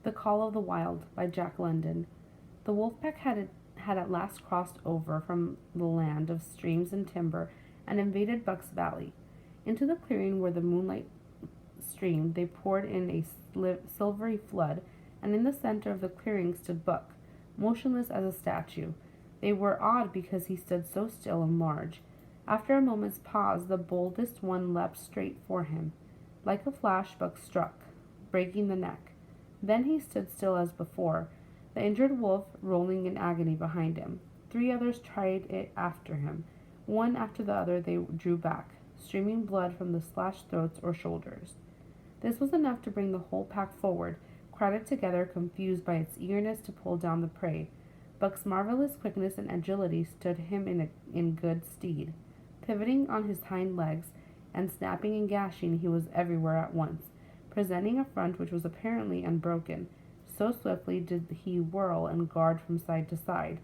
The Call of the Wild by Jack London. The wolf pack had at last crossed over from the land of streams and timber and invaded Buck's Valley. Into the clearing where the moonlight streamed, they poured in a silvery flood, and in the center of the clearing stood Buck, motionless as a statue. They were awed because he stood so still and large. After a moment's pause, the boldest one leapt straight for him. Like a flash, Buck struck, breaking the neck. Then he stood still as before, the injured wolf rolling in agony behind him. 3 others tried it after him. One after the other they drew back, streaming blood from the slashed throats or shoulders. This was enough to bring the whole pack forward, crowded together, confused by its eagerness to pull down the prey. Buck's marvelous quickness and agility stood him in good stead. Pivoting on his hind legs and snapping and gashing, he was everywhere at once, presenting a front which was apparently unbroken. So swiftly did he whirl and guard from side to side.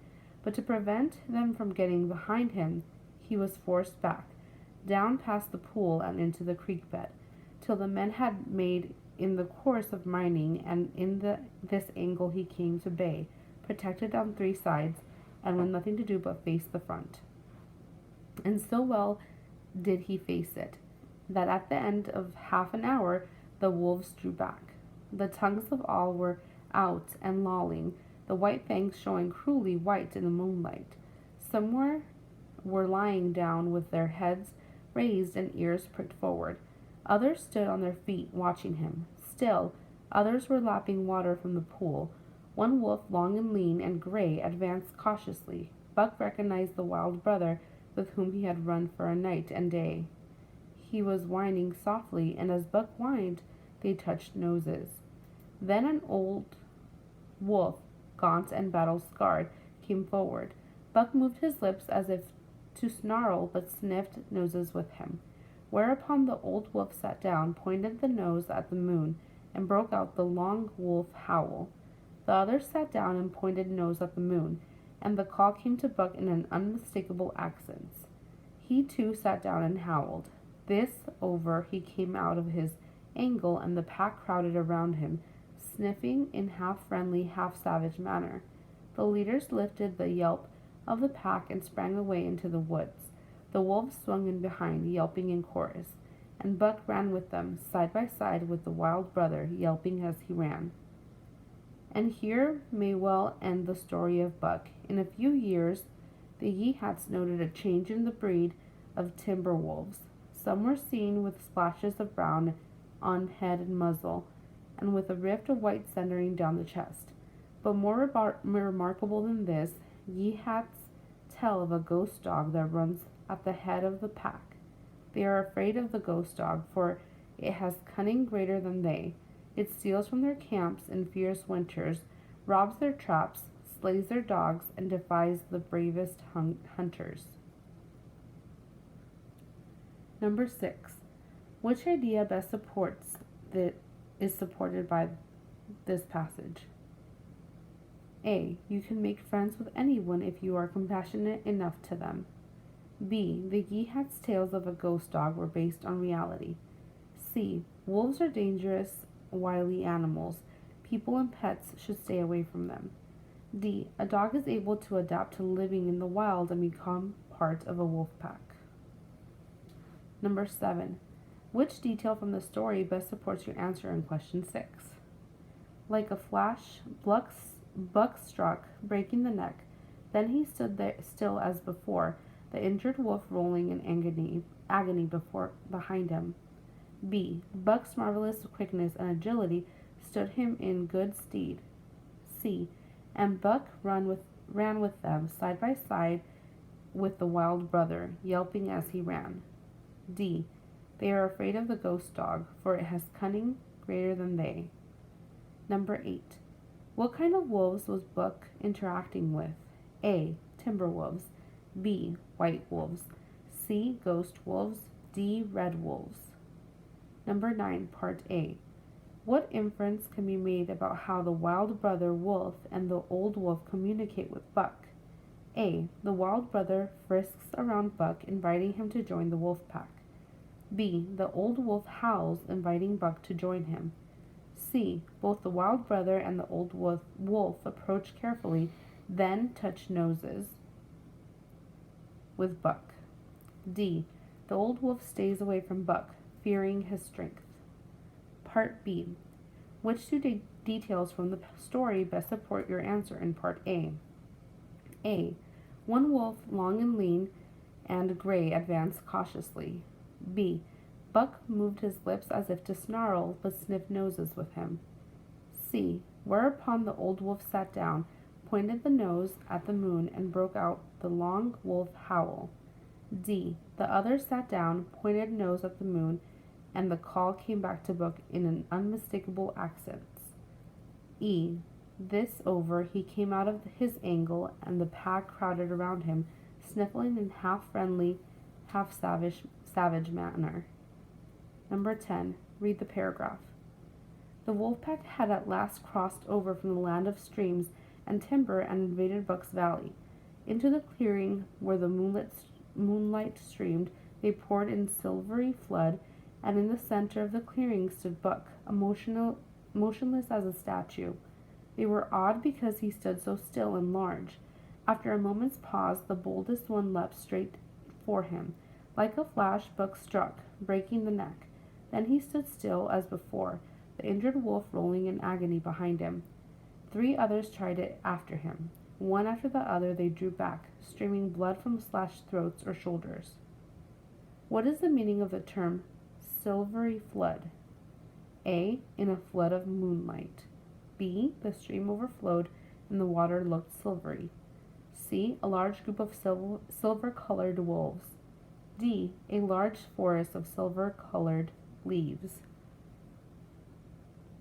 But to prevent them from getting behind him, he was forced back, down past the pool and into the creek bed, till the men had made in the course of mining, and this angle he came to bay, protected on 3 sides, and with nothing to do but face the front. And so well did he face it, that at the end of half an hour the wolves drew back. The tongues of all were out and lolling, the white fangs showing cruelly white in the moonlight. Some were lying down with their heads raised and ears pricked forward. Others stood on their feet watching him. Still, others were lapping water from the pool. One wolf, long and lean and gray, advanced cautiously. Buck recognized the wild brother with whom he had run for a night and day. He was whining softly, and as Buck whined, they touched noses. Then an old wolf, gaunt and battle-scarred, came forward. Buck moved his lips as if to snarl, but sniffed noses with him. Whereupon the old wolf sat down, pointed the nose at the moon, and broke out the long wolf howl. The others sat down and pointed nose at the moon, and the call came to Buck in an unmistakable accents. He too sat down and howled. This over, he came out of his angle, and the pack crowded around him, sniffing in half-friendly, half-savage manner. The leaders lifted the yelp of the pack and sprang away into the woods. The wolves swung in behind, yelping in chorus, and Buck ran with them, side by side with the wild brother, yelping as he ran. And here may well end the story of Buck. In a few years, the Yeehats noted a change in the breed of timber wolves. Some were seen with splashes of brown on head and muzzle, and with a rift of white centering down the chest. But more remarkable than this, Yeehats tell of a ghost dog that runs at the head of the pack. They are afraid of the ghost dog, for it has cunning greater than they. It steals from their camps in fierce winters, robs their traps, slays their dogs, and defies the bravest hunters. Number 6. Which idea best is supported by this passage? A. You can make friends with anyone if you are compassionate enough to them. B. The Yeehats' tales of a ghost dog were based on reality. C. Wolves are dangerous, wily animals. People and pets should stay away from them. D. A dog is able to adapt to living in the wild and become part of a wolf pack. Number 7. Which detail from the story best supports your answer in question 6? Like a flash, Buck struck, breaking the neck. Then he stood there still as before, the injured wolf rolling in agony behind him. B. Buck's marvelous quickness and agility stood him in good stead. C. And Buck ran with them, side by side with the wild brother, yelping as he ran. D. They are afraid of the ghost dog, for it has cunning greater than they. Number 8. What kind of wolves was Buck interacting with? A. Timber wolves. B. White wolves. C. Ghost wolves. D. Red wolves. Number 9, Part A. What inference can be made about how the wild brother wolf and the old wolf communicate with Buck? A. The wild brother frisks around Buck, inviting him to join the wolf pack. B. The old wolf howls, inviting Buck to join him. C. Both the wild brother and the old wolf approach carefully, then touch noses with Buck. D. The old wolf stays away from Buck, fearing his strength. Part B. Which two details from the story best support your answer in Part A? A. One wolf, long and lean and gray, advanced cautiously. B. Buck moved his lips as if to snarl, but sniffed noses with him. C. Whereupon the old wolf sat down, pointed the nose at the moon, and broke out the long wolf howl. D. The other sat down, pointed nose at the moon, and the call came back to Buck in an unmistakable accents. E. This over, he came out of his angle, and the pack crowded around him, sniffling in half-friendly, half-savage manner. Number 10. Read the paragraph. The wolf pack had at last crossed over from the land of streams and timber and invaded Buck's valley. Into the clearing where the moonlight streamed, they poured in silvery flood, and in the center of the clearing stood Buck, motionless as a statue. They were awed because he stood so still and large. After a moment's pause, the boldest one leapt straight for him. Like a flash, Buck struck, breaking the neck. Then he stood still as before, the injured wolf rolling in agony behind him. 3 others tried it after him. One after the other they drew back, streaming blood from slashed throats or shoulders. What is the meaning of the term silvery flood? A. In a flood of moonlight. B. The stream overflowed and the water looked silvery. C. A large group of silver-colored wolves. D. A large forest of silver-colored leaves.